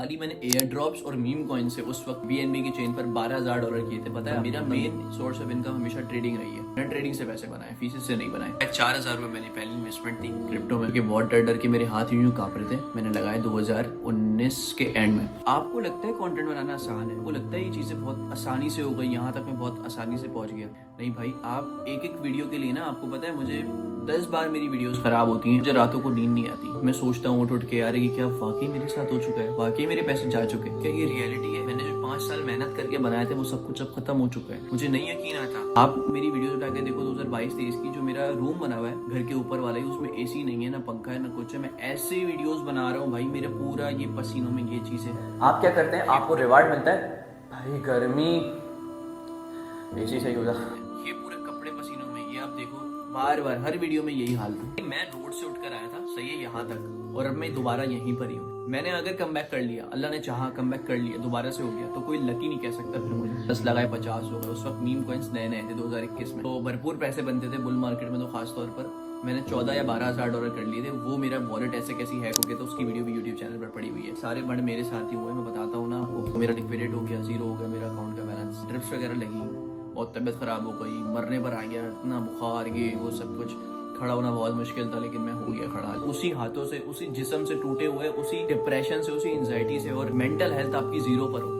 खाली मैंने air drops और मीम कॉइन से उस वक्त बीएनबी की चेन पर $12,000 किए थे। पता है मेरा मेन सोर्स ऑफ इनकम हमेशा ट्रेडिंग रही है। मैंने ट्रेडिंग से पैसे बनाए, फीसेस से नहीं बनाए। 4,000 रुपए मैंने पहली इन्वेस्टमेंट थी क्रिप्टो में, बहुत डर डर के मेरे हाथ यूं कांप रहे थे। मैंने लगाए 2019 के एंड में। आपको लगता है कंटेंट बनाना आसान है, वो लगता है ये चीजें बहुत आसानी से हो गई, यहाँ तक मैं बहुत आसानी से पहुंच गया। नहीं भाई, आप एक एक वीडियो के लिए ना, आपको पता है मुझे 10 बार मेरी वीडियोस खराब होती हैं, मुझे रातों को नींद नहीं आती। मैं सोचता हूँ उठ के यार, ये क्या वाकई मेरे साथ हो चुका है, वाकई मेरे पैसे जा चुके हैं, क्या ये रियलिटी है? मैंने जो 5 साल मेहनत करके बनाए थे वो सब कुछ अब खत्म हो चुका है, मुझे नहीं यकीन आता। आप मेरी वीडियोस उठा के देखो 2022-23 की, जो मेरा रूम बना हुआ है घर के ऊपर वाला ही, उसमें एसी नहीं है, ना पंखा है, ना कुछ है। मैं ऐसे वीडियोस बना रहा हूँ भाई, मेरा पूरा ये पसीनों में ये चीज है। आप क्या करते हैं, आपको रिवार्ड मिलता है भाई, गर्मी एसी सही हो जा, ये पूरे कपड़े पसीनों में, ये आप देखो बार बार हर वीडियो में यही हाल था। मैं रोड से उठकर आया था, सही है, यहाँ तक, और अब मैं दोबारा यहीं पर ही हूँ। मैंने अगर कमबैक कर लिया, अल्लाह ने चाहा कमबैक कर लिया, दोबारा से हो गया, तो कोई लकी नहीं कह सकता फिर मुझे। 10 लगाए 50 हो गए। उस वक्त मीम कॉइन्स नए नए थे 2021 में, तो भरपूर पैसे बनते थे बुल मार्केट में। तो खास तौर पर मैंने 14 या $12,000 कर लिए थे। वो मेरा वॉलेट ऐसे कैसी हैक हो गया, तो उसकी वीडियो भी यूट्यूब चैनल पर पड़ी हुई है। सारे बंड मेरे साथ ही हुए, मैं बताता हूँ ना आपको। मेरा लिक्विडेट हो गया, जीरो हो गया मेरा अकाउंट का बैलेंस, ड्रिप्स वगैरह लगी, और तबियत खराब हो गई, मरने पर आ गया, इतना बुखार, ये वो सब कुछ। खड़ा होना बहुत मुश्किल था, लेकिन मैं हो गया खड़ा। उसी हाथों से, उसी जिस्म से टूटे हुए, उसी डिप्रेशन से, उसी एंजाइटी से, और मेंटल हेल्थ आपकी जीरो पर हो।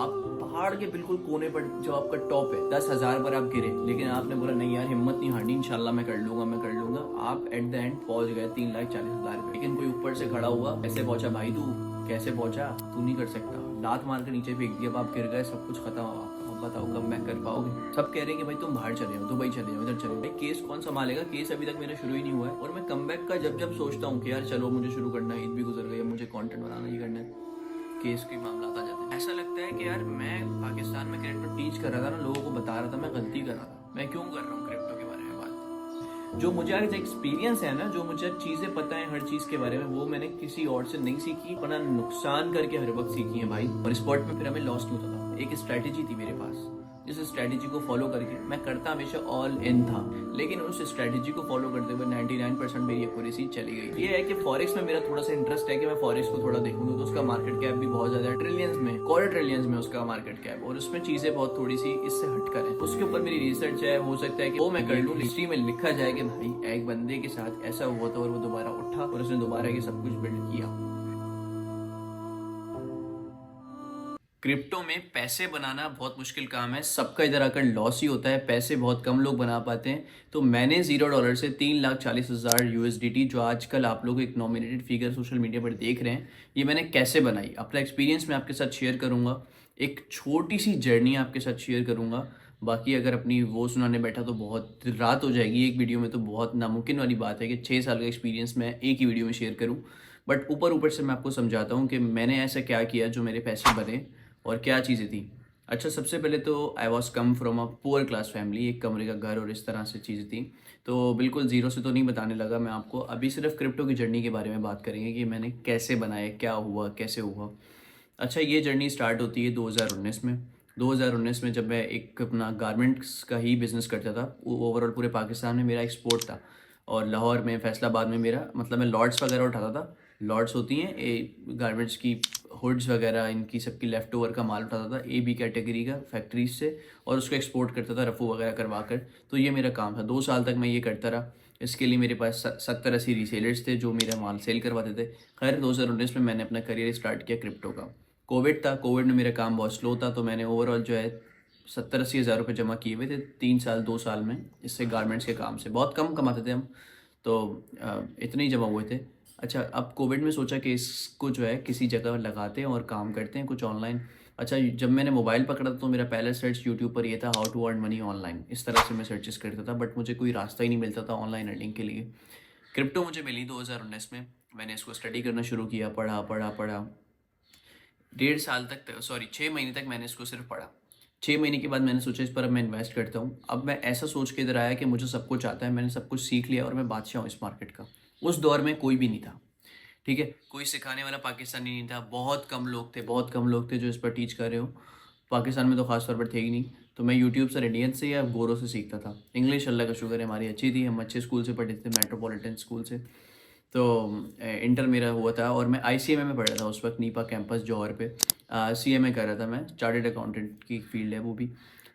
आप पहाड़ के बिल्कुल कोने पर, जो आपका टॉप है, 10,000 पर आप गिरे, लेकिन आपने बोला नहीं यार, हिम्मत नहीं हारनी, इंशाल्लाह मैं कर लूंगा, मैं कर लूंगा। आप एट द एंड पहुंच गए 3,40,000 पे। लेकिन कोई ऊपर से खड़ा हुआ, कैसे पहुंचा भाई तू, कैसे पहुंचा, तू नहीं कर सकता, लात मार के नीचे फेंक दिया, आप गिर गए, सब कुछ खत्म हुआ। बताओ कम बैक कर पाओगे? सब कह रहे हैं कि भाई तुम बाहर चले जाओ, दुबई चले जाओ, इधर चले जाओ। भाई केस कौन संभालेगा? केस अभी तक मेरा शुरू ही नहीं हुआ है। और मैं कम बैक का जब जब सोचता हूँ कि यार चलो मुझे शुरू करना है, ईद भी गुजर गई, अब मुझे कंटेंट बनाना ही करना है, केस के मामला आ जाते हैं। ऐसा लगता है कि यार मैं पाकिस्तान में क्रिप्टो टीच कर रहा था ना, लोगों को बता रहा था, मैं गलती कर रहा था। मैं क्यों कर रहा हूँ क्रिप्टो के बारे में बात? जो मुझे आज एक्सपीरियंस है ना, जो मुझे चीजें पता है हर चीज के बारे में, वो मैंने किसी और से नहीं सीखी, अपना नुकसान करके हर वक्त सीखी है भाई। और स्पॉट में फिर हमें लॉस नहीं होता था। एक स्ट्रेटेजी थी मेरे पास, जिस स्ट्रेटेजी को फॉलो करके मैं करता हमेशा ऑल इन था, लेकिन उस स्ट्रेटेजी को फॉलो करते हुए 99% मेरी एक्यूरेसी चली गई। ये है कि फॉरेक्स में मेरा थोड़ा सा इंटरेस्ट है कि मैं फॉरेक्स को थोड़ा देखूंगा, तो उसका मार्केट कैप भी बहुत ज्यादा है, ट्रिलियंस में, क्वार्टर ट्रिलियंस में उसका मार्केट कैप, और उसमें चीजें बहुत थोड़ी सी इससे हटकर है। उसके ऊपर मेरी रिसर्च है, हो सकता है कि वो मैं कर लूँ। हिस्ट्री में लिखा जाए कि भाई एक बंदे के साथ ऐसा हुआ था और वो दोबारा उठा और उसने दोबारा ये सब कुछ बिल्ड किया। क्रिप्टो में पैसे बनाना बहुत मुश्किल काम है, सबका इधर आकर लॉस ही होता है, पैसे बहुत कम लोग बना पाते हैं। तो मैंने $0 से 3,40,000 USDT, जो आजकल आप लोग एक नॉमिनेटेड फिगर सोशल मीडिया पर देख रहे हैं, ये मैंने कैसे बनाई, अपना एक्सपीरियंस मैं आपके साथ शेयर करूंगा। एक छोटी सी जर्नी आपके साथ शेयर करूंगा। बाकी अगर अपनी वो सुनाने बैठा तो बहुत रात हो जाएगी एक वीडियो में, तो बहुत नामुमकिन वाली बात है कि 6 साल का एक्सपीरियंस मैं एक ही वीडियो में शेयर करूँ। बट ऊपर ऊपर से मैं आपको समझाता हूँ कि मैंने ऐसा क्या किया जो मेरे पैसे बने और क्या चीज़ें थी। अच्छा, सबसे पहले तो I was come from a poor class family, एक कमरे का घर और इस तरह से चीज़ें थी। तो बिल्कुल ज़ीरो से तो नहीं बताने लगा मैं आपको, अभी सिर्फ क्रिप्टो की जर्नी के बारे में बात करेंगे कि मैंने कैसे बनाया, क्या हुआ, कैसे हुआ। अच्छा, ये जर्नी स्टार्ट होती है 2019 में। 2019 में जब मैं एक अपना गारमेंट्स का ही बिज़नेस करता था, ओवरऑल पूरे पाकिस्तान में मेरा एक्सपोर्ट था, और लाहौर में, फैसलाबाद में मेरा, मतलब मैं लॉट्स वगैरह उठाता था। लॉट्स होती हैं गारमेंट्स की, हुड्स वगैरह, इनकी सबकी लेफ़्ट ओवर का माल उठाता था AB कैटेगरी का फैक्ट्रीज से, और उसको एक्सपोर्ट करता था रफ़ू वगैरह करवा कर। तो ये मेरा काम था, 2 साल तक मैं ये करता रहा। इसके लिए मेरे पास 70-80 रीसेलर्स थे जो मेरा माल सेल करवाते थे। खैर 2019 में मैंने अपना करियर स्टार्ट किया क्रिप्टो का। कोविड था, कोविड में मेरा काम बहुत स्लो था, तो मैंने ओवरऑल जो है 70-80 हज़ार रुपये जमा किए हुए थे 3 साल 2 साल में, इससे गारमेंट्स के काम से। बहुत कम कमाते थे हम, तो इतने ही जमा हुए थे। अच्छा, अब कोविड में सोचा कि इसको जो है किसी जगह लगाते हैं और काम करते हैं कुछ ऑनलाइन। अच्छा, जब मैंने मोबाइल पकड़ा तो मेरा पहला सर्च यूट्यूब पर ये था, how to earn money online. इस तरह से मैं सर्चेस करता था, बट मुझे कोई रास्ता ही नहीं मिलता था ऑनलाइन अर्निंग के लिए। क्रिप्टो मुझे मिली 2019 में, मैंने इसको स्टडी करना शुरू किया, पढ़ा पढ़ा पढ़ा। 1.5 साल तक, सॉरी 6 महीने तक मैंने इसको सिर्फ पढ़ा। 6 महीने के बाद मैंने सोचा इस पर अब मैं इन्वेस्ट करता हूँ। अब मैं ऐसा सोच के इधर आया कि मुझे सब कुछ आता है, मैंने सब कुछ सीख लिया और मैं बादशाह हूँ इस मार्केट का। उस दौर में कोई भी नहीं था, ठीक है, कोई सिखाने वाला पाकिस्तानी नहीं था, बहुत कम लोग थे, बहुत कम लोग थे जो इस पर टीच कर रहे हो। पाकिस्तान में तो खास तौर पर थे ही नहीं। तो मैं यूट्यूब से, इंडियन से या गोरों से सीखता था। इंग्लिश अल्लाह का शुक्र है हमारी अच्छी थी, हम अच्छे स्कूल से पढ़े थे, मेट्रोपॉलिटन स्कूल से। तो इंटर मेरा हुआ था और मैं ICMA में पढ़ रहा था उस वक्त, नीपा कैंपस जौहर पे। CMA कर रहा था मैं, चार्टर्ड अकाउंटेंट की फील्ड है वो भी।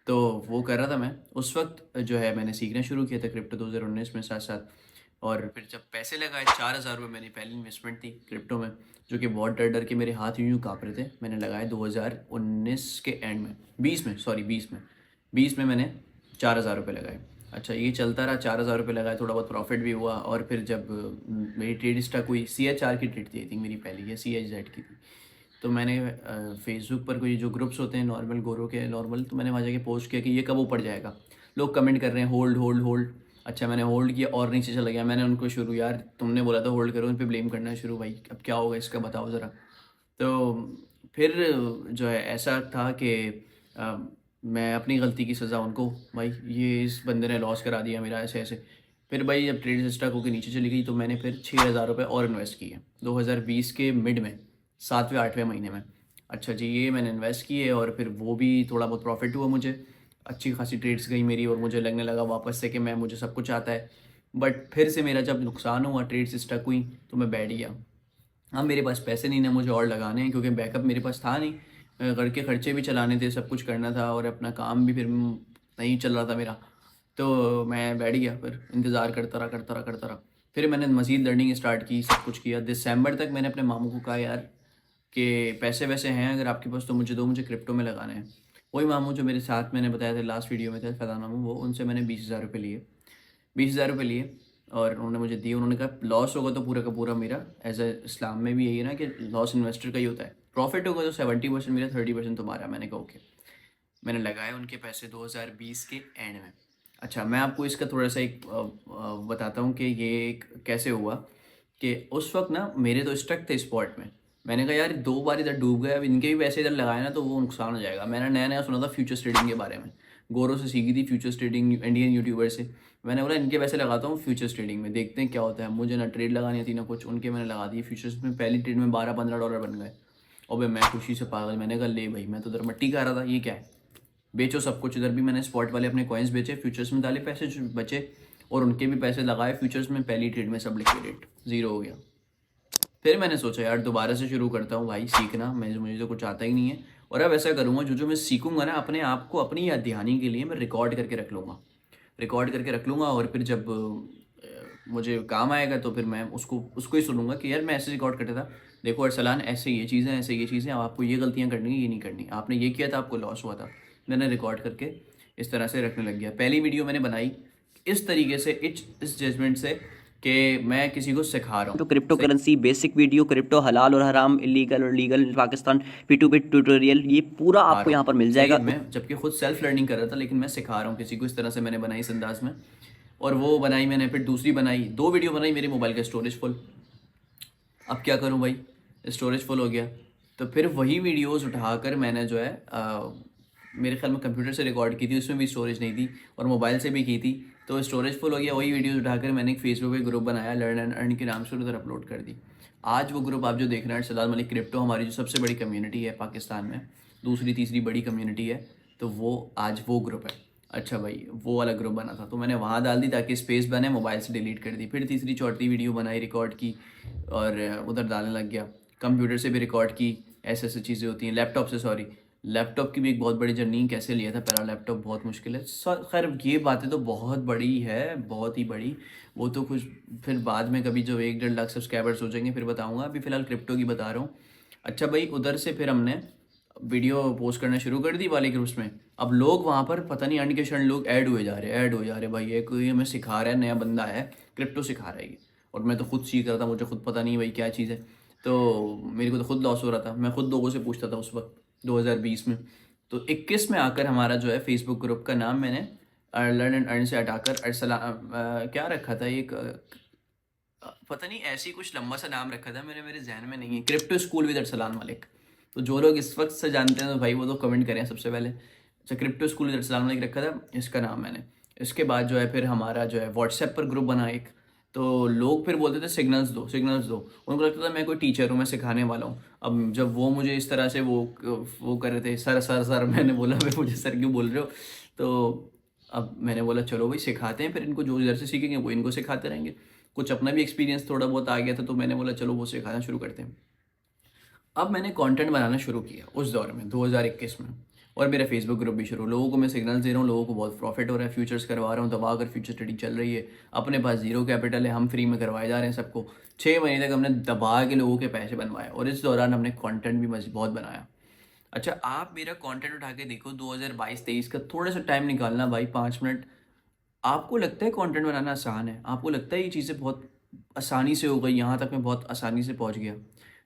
तो वो कर रहा था मैं उस वक्त, जो है मैंने सीखना शुरू किया था क्रिप्टो 2019 में साथ साथ। और फिर जब पैसे लगाए, 4,000 रुपये मेरी पहली इन्वेस्टमेंट थी क्रिप्टो में, जो कि बहुत डर डर के मेरे हाथ यूँ यूँ काँप रहे थे। मैंने लगाए 2019 के एंड में, 20 में, सॉरी 20 में मैंने 4,000 रुपये लगाए। अच्छा, ये चलता रहा, 4,000 रुपये लगाए, थोड़ा बहुत प्रॉफिट भी हुआ। और फिर जब मेरी ट्रेड स्टार्ट हुई, CHR की ट्रेड थी मेरी पहली, या CHZ की थी। तो मैंने फेसबुक पर कोई जो ग्रुप्स होते हैं नॉर्मल गोरों के नॉर्मल, तो मैंने वहाँ जाके पोस्ट किया कि ये कब ऊपर जाएगा। लोग कमेंट कर रहे हैं होल्ड होल्ड होल्ड। अच्छा, मैंने होल्ड किया और नीचे चला गया। मैंने उनको शुरू, यार तुमने बोला था होल्ड करो, उन पर ब्लेम करना शुरू, भाई अब क्या होगा इसका बताओ ज़रा। तो फिर जो है ऐसा था कि अ, मैं अपनी गलती की सज़ा उनको, भाई ये इस बंदे ने लॉस करा दिया मेरा, ऐसे ऐसे। फिर भाई जब ट्रेड स्टॉक होकर नीचे चली गई, तो मैंने फिर 6,000 रुपये और इन्वेस्ट किए 2020 के मिड में, 7वें 8वें महीने में। अच्छा जी, ये मैंने इन्वेस्ट किए और फिर वो भी थोड़ा बहुत प्रॉफिट हुआ मुझे। अच्छी खासी ट्रेड्स गई मेरी और मुझे लगने लगा वापस से कि मुझे सब कुछ आता है। बट फिर से मेरा जब नुकसान हुआ, ट्रेड्स स्टक हुई, तो मैं बैठ गया। हाँ, मेरे पास पैसे नहीं ना मुझे और लगाने हैं, क्योंकि बैकअप मेरे पास था नहीं। घर के खर्चे भी चलाने थे, सब कुछ करना था और अपना काम भी फिर नहीं चल रहा था मेरा। तो मैं बैठ गया, फिर इंतज़ार करता रहा। फिर मैंने मज़ीद लर्निंग स्टार्ट की, सब कुछ किया। दिसंबर तक मैंने अपने मामू को कहा, यार कि पैसे वैसे हैं अगर आपके पास तो मुझे दो, मुझे क्रिप्टो में लगाने हैं। वही मामू जो मेरे साथ मैंने बताया था लास्ट वीडियो में थे, फैज़ान मामू, वो उनसे मैंने 20,000 रुपये लिए। 20,000 रुपये लिए और उन्होंने मुझे दिए। उन्होंने कहा लॉस होगा तो पूरा का पूरा मेरा, एज ए इस्लाम में भी यही है ना कि लॉस इन्वेस्टर का ही होता है, प्रॉफिट होगा तो 70% मेरा, 30% तुम्हारा। मैंने कहा ओके। मैंने लगाए उनके पैसे 2020 के एंड में। अच्छा, मैं आपको इसका थोड़ा सा एक बताता हूँ कि ये कैसे हुआ। कि उस वक्त ना मेरे तो स्टक थे स्पॉट में। मैंने कहा यार 2 बार इधर डूब गए, अब इनके भी पैसे इधर लगाए ना तो वो नुकसान हो जाएगा। मैंने नया नया सुना था फ्यूचर्स ट्रेडिंग के बारे में, गोरों से सीखी थी फ्यूचर्स ट्रेडिंग, इंडियन यूट्यूबर से। मैंने बोला इनके पैसे लगाता हूँ फ्यूचर्स ट्रेडिंग में, देखते हैं क्या होता है। मुझे ना ट्रेड लगानी थी ना कुछ, उनके मैंने लगा दी फ्यूचर्स में। पहली ट्रेड में $12-15 बन गए। और भाई मैं खुशी से पागल, मैंने कहा ले भाई, मैं तो उधर मट्टी खा रहा था, ये क्या है, बेचो सब कुछ। इधर भी मैंने स्पॉट वाले अपने कॉइन्स बेचे, फ्यूचर्स में डाले पैसे जो बचे, और उनके भी पैसे लगाए फ्यूचर्स में। पहली ट्रेड में सब लिक्विडेट, ज़ीरो हो गया। फिर मैंने सोचा यार दोबारा से शुरू करता हूँ भाई सीखना, मुझे तो कुछ आता ही नहीं है। और अब ऐसा करूँगा, जो जो मैं सीखूंगा ना अपने आप को, अपनी याद दहानी के लिए मैं रिकॉर्ड करके रख लूँगा। रिकॉर्ड करके रख लूँगा और फिर जब मुझे काम आएगा तो फिर मैं उसको उसको ही सुनूंगा कि यार मैं ऐसे रिकॉर्ड करता था, देखो अरसलान ऐसे ये चीज़ें, ऐसे ये चीज़ें, अब आपको ये गलतियाँ करनी है, ये नहीं करनी, आपने ये किया था आपको लॉस हुआ था। मैंने रिकॉर्ड करके इस तरह से रखने लग गया। पहली वीडियो मैंने बनाई इस तरीके से, इस जजमेंट से कि मैं किसी को सिखा रहा तो हूँ। Crypto currency basic video, crypto हलाल और हराम, इलीगल और लीगल पाकिस्तान, P2P ट्यूटोरियल, ये पूरा सिखा आपको रहा यहाँ पर हूँ, मिल सही जाएगा। है। मैं जबकि खुद सेल्फ लर्निंग कर रहा था, लेकिन मैं सिखा रहा हूँ किसी को, इस तरह से मैंने बनाई इस अंदाज में। और वो बनाई मैंने, फिर दूसरी बनाई, 2 वीडियो बनाई, मेरे मोबाइल का स्टोरेज फुल। अब क्या करूं भाई, स्टोरेज फुल हो गया। तो फिर वही वीडियोस उठाकर मैंने जो है मेरे ख्याल में कंप्यूटर से रिकॉर्ड की थी, उसमें भी स्टोरेज नहीं थी, और मोबाइल से भी की थी, तो स्टोरेज फुल हो गया। वही वीडियोस उठाकर मैंने एक फेसबुक पे ग्रुप बनाया, लर्न एंड अर्न के नाम से, उधर अपलोड कर दी। आज वो ग्रुप आप जो देख रहे हैं, सलाल मलिक क्रिप्टो, हमारी जो सबसे बड़ी कम्युनिटी है पाकिस्तान में, दूसरी तीसरी बड़ी कम्युनिटी है, तो वो आज वो ग्रुप है। अच्छा भाई, वो वाला ग्रुप बना था तो मैंने वहाँ डाल दी ताकि स्पेस बने, मोबाइल से डिलीट कर दी। फिर तीसरी चौथी वीडियो बनाई, रिकॉर्ड की और उधर डालने लग गया। कंप्यूटर से भी रिकॉर्ड की, ऐसे ऐसे चीज़ें होती हैं। लैपटॉप से, सॉरी, लैपटॉप की भी एक बहुत बड़ी जर्नी, कैसे लिया था पहला लैपटॉप, बहुत मुश्किल है। खैर ये बातें तो बहुत बड़ी है, बहुत ही बड़ी, वो तो कुछ फिर बाद में कभी जो 1-1.5 लाख सब्सक्राइबर्स हो जाएंगे फिर बताऊँगा, अभी फ़िलहाल क्रिप्टो की बता रहा हूँ। अच्छा भाई, उधर से फिर हमने वीडियो पोस्ट करना शुरू कर दी वाले ग्रुप्स में। अब लोग वहाँ पर पता नहीं अनके क्षण लोग ऐड हुए जा रहे, ऐड हुए जा रहे। भाई ये कोई हमें सिखा रहा है, नया बंदा है, क्रिप्टो सिखा रहा है ये, और मैं तो खुद सीख रहा था, मुझे खुद पता नहीं भाई क्या चीज़ है। तो मेरे को तो खुद लॉस हो रहा था, मैं खुद लोगों से पूछता था उस वक्त 2020 में। तो 21 में आकर हमारा जो है फेसबुक ग्रुप का नाम मैंने लर्न एंड अर्न से हटाकर क्या रखा था, एक पता नहीं ऐसी कुछ लंबा सा नाम रखा था मैंने, मेरे जहन में नहीं है, crypto school with Arsalan Malik. तो जो लोग इस वक्त से जानते हैं तो भाई वो तो कमेंट करें सबसे पहले। अच्छा, crypto school with Arsalan Malik रखा था इसका नाम मैंने। इसके बाद जो है फिर हमारा जो है व्हाट्सएप पर ग्रुप बना एक। तो लोग फिर बोलते थे सिग्नल्स दो, सिग्नल्स दो, उनको लगता था मैं कोई टीचर हूँ, मैं सिखाने वाला हूँ। अब जब वो मुझे इस तरह से वो कर रहे थे, सर सर सर, मैंने बोला भाई मुझे सर क्यों बोल रहे हो। तो अब मैंने बोला चलो भाई सिखाते हैं, फिर इनको जो इधर से सीखेंगे वो इनको सिखाते रहेंगे। कुछ अपना भी एक्सपीरियंस थोड़ा बहुत आ गया था, तो मैंने बोला चलो वो सिखाना शुरू करते हैं। अब मैंने कंटेंट बनाना शुरू किया उस दौर में 2021 में, और मेरा फेसबुक ग्रुप भी शुरू। लोगों को मैं सिग्नल्स दे रहा हूँ, लोगों को बहुत प्रॉफिट हो रहा है, फ्यूचर्स करवा रहा हूँ, दबा कर फ्यूचर ट्रेडिंग चल रही है। अपने पास जीरो कैपिटल है, हम फ्री में करवाए जा रहे हैं सबको। 6 महीने तक हमने दबा के लोगों के पैसे बनवाए, और इस दौरान हमने कंटेंट भी बहुत बनाया। अच्छा, आप मेरा कंटेंट उठा के देखो 2022-23 का, थोड़ा सा टाइम निकालना भाई, 5 मिनट। आपको लगता है कंटेंट बनाना आसान है? आपको लगता है ये चीज़ें बहुत आसानी से हो गई, यहाँ तक मैं बहुत आसानी से पहुँच गया?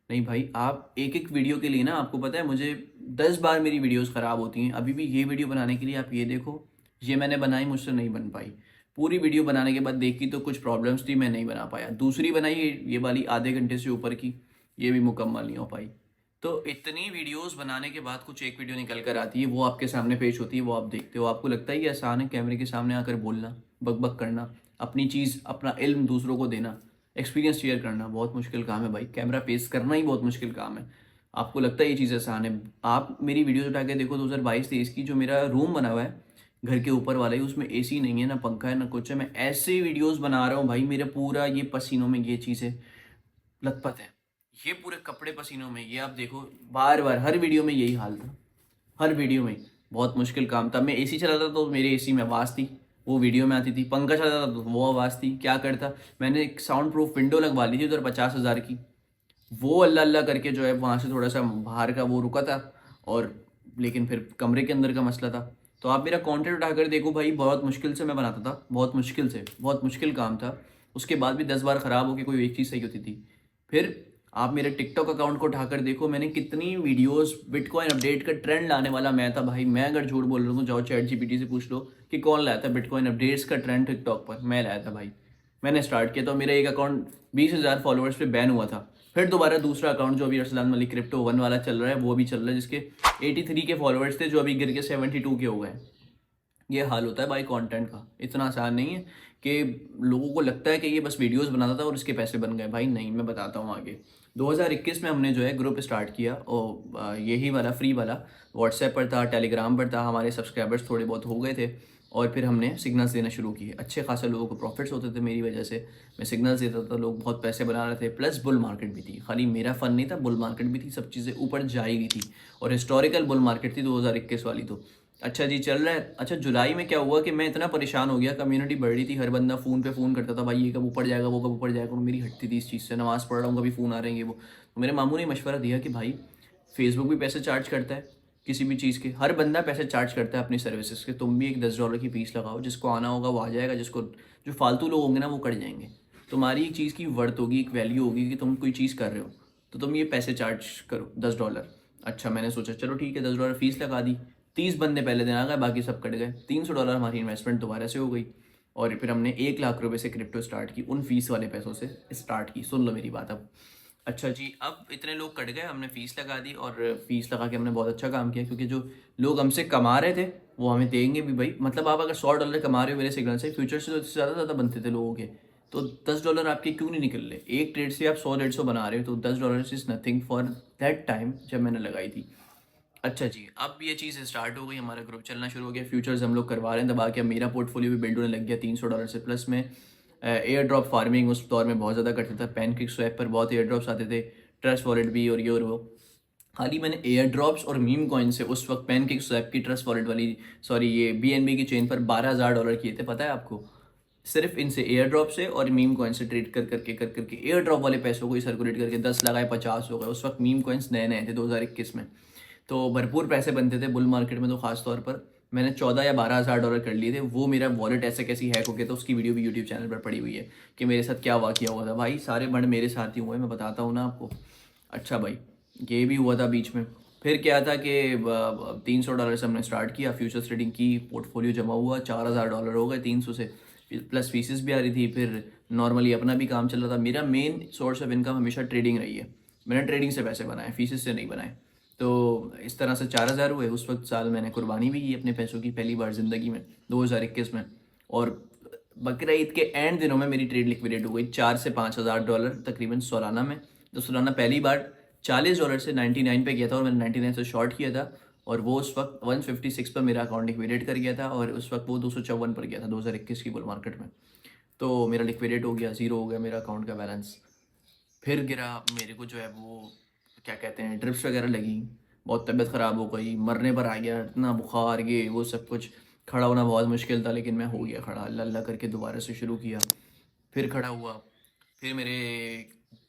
नहीं भाई, आप एक एक वीडियो के लिए ना, आपको पता है मुझे 10 बार मेरी वीडियोस ख़राब होती हैं। अभी भी ये वीडियो बनाने के लिए आप ये देखो, ये मैंने बनाई, मुझसे नहीं बन पाई। पूरी वीडियो बनाने के बाद देखी तो कुछ प्रॉब्लम्स थी, मैं नहीं बना पाया। दूसरी बनाई ये वाली आधे घंटे से ऊपर की, ये भी मुकम्मल नहीं हो पाई। तो इतनी वीडियोस बनाने के बाद कुछ एक वीडियो निकल कर आती है, वो आपके सामने पेश होती है, वो आप देखते हो। आपको लगता है ये आसान है कैमरे के सामने आकर बोलना, बक बक करना, अपनी चीज़, अपना इल्म दूसरों को देना, एक्सपीरियंस शेयर करना? बहुत मुश्किल काम है भाई, कैमरा फेस करना ही बहुत मुश्किल काम है। आपको लगता है ये चीज़ आसान है? आप मेरी वीडियोस उठा के देखो 2022-23 की, जो मेरा रूम बना हुआ है घर के ऊपर वाला ही, उसमें एसी नहीं है, ना पंखा है, ना कुछ है। मैं ऐसे वीडियोस बना रहा हूँ भाई, मेरा पूरा ये पसीनों में ये चीज़ें लथपथ है, ये पूरे कपड़े पसीनों में। ये आप देखो, बार बार हर वीडियो में यही हाल था, हर वीडियो में। बहुत मुश्किल काम था। मैं एसी चलाता तो मेरे एसी में आवाज़ थी, वो वीडियो में आती थी। पंखा चलाता तो वो आवाज़ थी। क्या करता, मैंने एक साउंड प्रूफ विंडो लगवा ली थी उधर 50,000 की, वो अल्लाह अल्लाह करके जो है वहाँ से थोड़ा सा बाहर का वो रुका था, और लेकिन फिर कमरे के अंदर का मसला था। तो आप मेरा कंटेंट उठाकर देखो भाई, बहुत मुश्किल से मैं बनाता था, बहुत मुश्किल से, बहुत मुश्किल काम था। उसके बाद भी 10 बार ख़राब होकर कोई एक चीज़ सही होती थी। फिर आप मेरे टिकटॉक अकाउंट को उठाकर देखो, मैंने कितनी वीडियोस, बिटकॉइन अपडेट का ट्रेंड लाने वाला मैं था भाई। मैं अगर झूठ बोल रहा हूँ तो जाओ चैट जीपीटी से पूछ लो कि कौन लाया था बिटकॉइन अपडेट्स का ट्रेंड टिकटॉक पर। मैं लाया था भाई, मैंने स्टार्ट किया। तो मेरा एक अकाउंट 20,000 फॉलोअर्स पे बैन हुआ था। फिर दोबारा दूसरा अकाउंट जो अभी अरसलान मलिक क्रिप्टो 1 वाला चल रहा है, वो भी चल रहा है, जिसके 83 के फॉलोअर्स थे, जो अभी गिर के 72 के हो गए। ये हाल होता है भाई कंटेंट का। इतना आसान नहीं है कि लोगों को लगता है कि ये बस वीडियोस बनाता था और इसके पैसे बन गए। भाई नहीं, मैं बताता हूँ आगे। 2021 में हमने जो है ग्रुप स्टार्ट किया, और यही वाला फ्री वाला, व्हाट्सएप पर था, टेलीग्राम पर था। हमारे सब्सक्राइबर्स थोड़े बहुत हो गए थे, और फिर हमने सिग्नल्स देना शुरू किए। अच्छे खासे लोगों को प्रॉफिट्स होते थे मेरी वजह से। मैं सिग्नल्स देता था, लोग बहुत पैसे बना रहे थे। प्लस बुल मार्केट भी थी, खाली मेरा फ़न नहीं था, बुल मार्केट भी थी, सब चीज़ें ऊपर जाएगी थी। और हिस्टोरिकल बुल मार्केट थी 2021 वाली तो। अच्छा जी, चल रहा है। अच्छा, जुलाई में क्या हुआ कि मैं इतना परेशान हो गया, कम्युनिटी बढ़ रही थी, हर बंदा फ़ोन पे फ़ोन करता था, भाई ये कब ऊपर जाएगा, वो कब ऊपर जाएगा। और मेरी हटती थी इस चीज़ से, नमाज़ पढ़ रहा हूँ, कभी फ़ोन आ रहे हैं वो। तो मेरे मामू ने मशवरा दिया कि भाई फेसबुक भी पैसे चार्ज करता है किसी भी चीज़ के, हर बंदा पैसे चार्ज करता है अपनी सर्विसेज के। तुम भी एक $10 की फीस लगाओ, जिसको आना होगा वो आ जाएगा, जिसको, जो फालतू लोग होंगे ना वो कट जाएंगे। तुम्हारी एक चीज़ की वर्थ होगी, एक वैल्यू होगी कि तुम कोई चीज़ कर रहे हो, तो तुम ये पैसे चार्ज करो, $10। अच्छा, मैंने सोचा चलो ठीक है, $10 फीस लगा दी। 30 बंदे पहले दिन आ गए, बाकी सब कट गए। $300 हमारी इन्वेस्टमेंट दोबारा से हो गई। और फिर हमने 1 लाख रुपए से क्रिप्टो स्टार्ट की, उन फीस वाले पैसों से स्टार्ट की। सुन लो मेरी बात अब। अच्छा जी, अब इतने लोग कट गए, हमने फ़ीस लगा दी, और फ़ीस लगा के हमने बहुत अच्छा काम किया, क्योंकि जो लोग हमसे कमा रहे थे वो हमें देंगे भी भाई। मतलब आप अगर $100 कमा रहे हो मेरे सिग्नल से, फ्यूचर से तो इससे ज़्यादा बनते थे लोगों के, तो $10 आपके क्यों नहीं निकल रहे? एक ट्रेड से आप 100-150 बना रहे हो, तो $10 is nothing for that time जब मैंने लगाई थी। अच्छा जी, अब ये चीज़ स्टार्ट हो गई, हमारा ग्रुप चलना शुरू हो गया, फ्यूचर्स हम लोग करवा रहे हैं दबा के। अब मेरा पोर्टफोलियो भी बिल्ड होने लग गया $300 से प्लस में। एयर ड्रॉप फार्मिंग उस दौर में बहुत ज़्यादा करता था, पैनकेक स्वैप पर बहुत एयर ड्रॉप्स आते थे, ट्रस्ट वॉलेट भी, और ये और वो। हाल ही मैंने एयर ड्रॉप्स और मीम कॉइन से, उस वक्त पैनकेक स्वैप की ट्रस्ट वॉलेट वाली, सॉरी ये BNB की चेन पर $12,000 किए थे, पता है आपको? सिर्फ इनसे, एयर ड्रॉप से और मीम कॉइन से ट्रेड कर करके एयर ड्रॉप वाले पैसों को ही सर्कुलेट करके 10 लगाए 50 हो गए। उस वक्त मीम कॉइन्स नए नए थे 2021 में, तो भरपूर पैसे बनते थे बुल मार्केट में। तो खास तौर पर मैंने 14 या $12,000 कर लिए थे। वो मेरा वॉलेट ऐसे कैसी हैक हो गया था, उसकी वीडियो भी यूट्यूब चैनल पर पड़ी हुई है कि मेरे साथ क्या वाकया हुआ था। भाई सारे बंड मेरे साथ ही हुए, मैं बताता हूँ ना आपको। अच्छा भाई, ये भी हुआ था बीच में। फिर क्या था कि $300 से हमने स्टार्ट किया, फ्यूचर्स ट्रेडिंग की, पोर्टफोलियो जमा हुआ, $4,000 हो गए 300 से, प्लस फीसेस भी आ रही थी। फिर नॉर्मली अपना भी काम चल रहा था। मेरा मेन सोर्स ऑफ इनकम हमेशा ट्रेडिंग रही है। मैंने ट्रेडिंग से पैसे बनाए, फीसेस से नहीं बनाए। तो इस तरह से 4,000 हुए। उस वक्त साल मैंने कुर्बानी भी की अपने पैसों की, पहली बार ज़िंदगी में 2021 में। और बकरा ईद के एंड दिनों में मेरी ट्रेड लिक्विडेट हो गई, $4,000 से $5,000 तकरीबन सालाना में। तो सालाना पहली बार $40 से 99 पे गया था, और मैंने 99 से शॉर्ट किया था, और वो उस वक्त 156 पर मेरा अकाउंट लिक्विडेट कर गया था, और उस वक्त वो 254 पर गया था 2021 की बुल मार्केट में। तो मेरा लिक्विडेट हो गया, ज़ीरो हो गया मेरा अकाउंट का बैलेंस। फिर गिरा, मेरे को जो है वो क्या कहते हैं ड्रिप्स वगैरह लगी, बहुत तबीयत ख़राब हो गई, मरने पर आ गया, इतना बुखार ये वो सब कुछ। खड़ा होना बहुत मुश्किल था लेकिन मैं हो गया खड़ा, अल्लाह अल्लाह करके दोबारा से शुरू किया, फिर खड़ा हुआ। फिर मेरे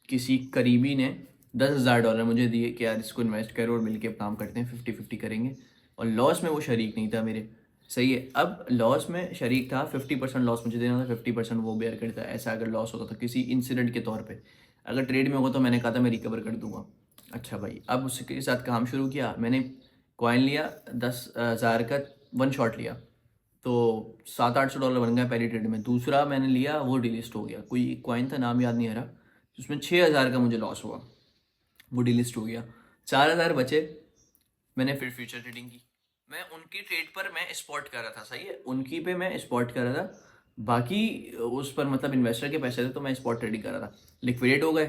किसी करीबी ने $10,000 मुझे दिए कि यार इसको इन्वेस्ट करो और मिलके काम करते हैं, 50-50 करेंगे। और लॉस में वो शरीक नहीं था मेरे, सही है। अब लॉस में शरीक था, 50% लॉस मुझे देना था, 50% वो बेयर करता। ऐसा अगर लॉस होता था किसी इंसिडेंट के तौर पे, अगर ट्रेड में होगा तो मैंने कहा था मैं रिकवर कर दूंगा। अच्छा भाई, अब उसके साथ काम शुरू किया मैंने, कॉइन लिया 10,000 का, वन शॉट लिया, तो $700-800 बन गया पहली ट्रेड में। दूसरा मैंने लिया, वो डिलिस्ट हो गया, कोई कॉइन था नाम याद नहीं आ रहा, उसमें 6,000 का मुझे लॉस हुआ, वो डिलिस्ट हो गया। 4,000 बचे, मैंने फिर फ्यूचर ट्रेडिंग की। मैं उनकी ट्रेड पर मैं स्पॉट कर रहा था, सही है, उनकी पे मैं स्पॉट कर रहा था, बाकी उस पर मतलब इन्वेस्टर के पैसे थे तो मैं स्पॉट ट्रेडिंग कर रहा था। लिक्विडेट हो गए,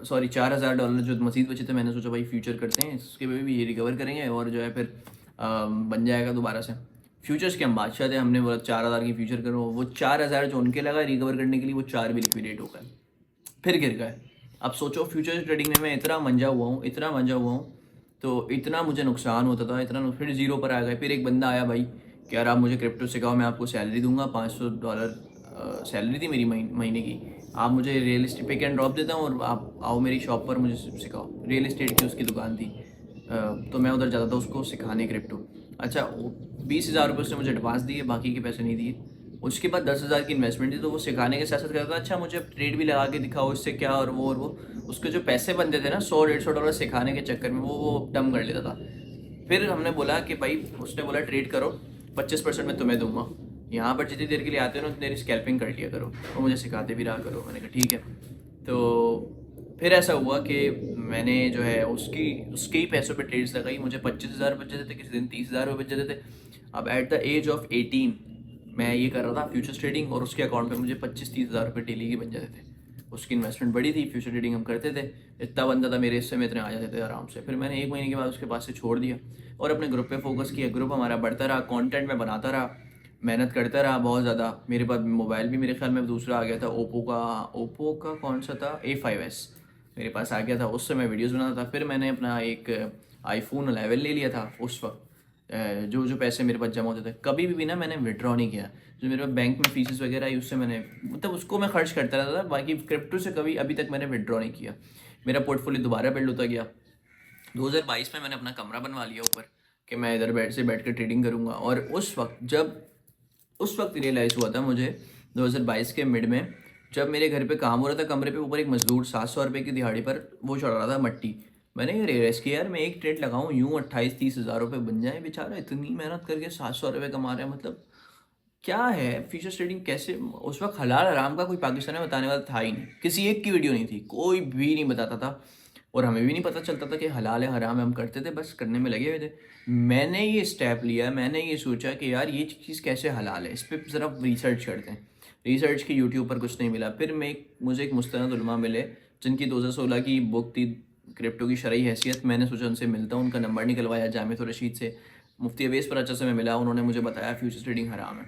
सॉरी $4,000 जो मजीद बचे थे, मैंने सोचा भाई फ्यूचर करते हैं, इसके पे भी ये रिकवर करेंगे और जो है फिर बन जाएगा दोबारा से। फ्यूचर्स के हम बादशाह थे, हमने बोला 4,000 की फ्यूचर करो, वो 4,000 जो उनके लगा रिकवर करने के लिए, वो 4 भी लिक्विडेट हो गए, फिर गिर गए। अब सोचो फ्यूचर ट्रेडिंग में मैं इतना मंजा हुआ हूँ, इतना मंजा हुआ हूँ, तो इतना मुझे नुकसान होता था, इतना फिर ज़ीरो पर आ गए। फिर एक बंदा आया भाई कि यार आप मुझे क्रिप्टो सिखाओ, मैं आपको सैलरी दूंगा, $500 सैलरी थी मेरी महीने की, आप मुझे real estate pick and drop देता हूँ और आप आओ मेरी शॉप पर मुझे सिखाओ। रियल एस्टेट की उसकी दुकान थी, तो मैं उधर जाता था उसको सिखाने क्रिप्टो। अच्छा, 20,000 रुपये उसने मुझे एडवांस दिए, बाकी के पैसे नहीं दिए। उसके बाद 10,000 की इन्वेस्टमेंट थी, तो वो सिखाने के साथ साथ कहता था अच्छा मुझे ट्रेड भी लगा के दिखाओ, इससे क्या और वो और वो। उसके जो पैसे बनते थे ना, $100-150 सिखाने के चक्कर में, वो डम कर लेता था। फिर हमने बोला कि भाई, उसने बोला ट्रेड करो, 25% मैं तुम्हें दूंगा, यहाँ पर जितनी देर के लिए आते हो ना उतनी देर स्कैल्पिंग कर लिया करो और मुझे सिखाते भी रहा करो। मैंने कहा ठीक है। तो फिर ऐसा हुआ कि मैंने जो है उसके ही पैसों पे ट्रेड्स लगाई, मुझे 25,000 बच जाते थे, किसी दिन 30,000 बच जाते थे। अब एट द एज ऑफ 18 मैं ये कर रहा था फ्यूचर्स ट्रेडिंग, और उसके अकाउंट पे मुझे 25-30 हज़ार रुपये डेली के बन जाते थे। उसकी इन्वेस्टमेंट बड़ी थी, फ्यूचर ट्रेडिंग हम करते थे, इतना बनता था मेरे हिस्से में, इतने आ जाते थे आराम से। फिर मैंने 1 महीने के बाद उसके पास से छोड़ दिया और अपने ग्रुप पे फोकस किया। ग्रुप हमारा बढ़ता रहा, कंटेंट में बनाता रहा, मेहनत करता रहा बहुत ज़्यादा। मेरे पास मोबाइल भी मेरे ख्याल में दूसरा आ गया था, ओप्पो का कौन सा था, A5s मेरे पास आ गया था, उससे मैं वीडियोज़ बनाता था। फिर मैंने अपना एक iPhone 11 ले लिया था उस वक्त। जो जो पैसे मेरे पास जमा होते थे, कभी भी ना मैंने विड्रॉ नहीं किया। जो मेरे पास बैंक में फीसेस वगैरह आई उससे मैंने, मतलब उसको मैं खर्च करता रहता था, बाकी क्रिप्टो से कभी अभी तक मैंने विड्रॉ नहीं किया। मेरा पोर्टफोलियो दोबारा बिल्ड होता गया। 2022 में मैंने अपना कमरा बनवा लिया ऊपर, कि मैं इधर से बैठ कर ट्रेडिंग करूँगा। और उस वक्त रियलाइज़ हुआ था मुझे 2022 के मिड में, जब मेरे घर पे काम हो रहा था, कमरे पे ऊपर एक मजदूर 700 रुपये की दिहाड़ी पर वो चढ़ रहा था मट्टी। मैंने ये रियलाइज़ किया यार मैं एक ट्रेड लगाऊं यूं 28-30 हज़ार रुपये बन जाए, बेचारा इतनी मेहनत करके 700 रुपये कमा रहा है, मतलब क्या है फ्यूचर ट्रेडिंग कैसे। उस वक्त हलाल हराम का कोई पाकिस्तान में बताने वाला था ही नहीं, किसी एक की वीडियो नहीं थी, कोई भी नहीं बताता था, और हमें भी नहीं पता चलता था कि हलाल है हराम है, हम करते थे, बस करने में लगे हुए थे। मैंने ये स्टेप लिया, मैंने ये सोचा कि यार ये चीज़ कैसे हलाल है, इस पर ज़रा रिसर्च करते हैं। रिसर्च की यूट्यूब पर कुछ नहीं मिला। फिर मुझे एक मुस्तनद उलमा मिले जिनकी 2016 की बुक थी क्रिप्टो की शरई हैसियत। मैंने सोचा उनसे मिलता हूँ, उनका नंबर निकलवाया जामित रशीद से। मुफ्ती अवैस पर अच्छा से मैं मिला, उन्होंने मुझे बताया फ्यूचर ट्रेडिंग हराम है।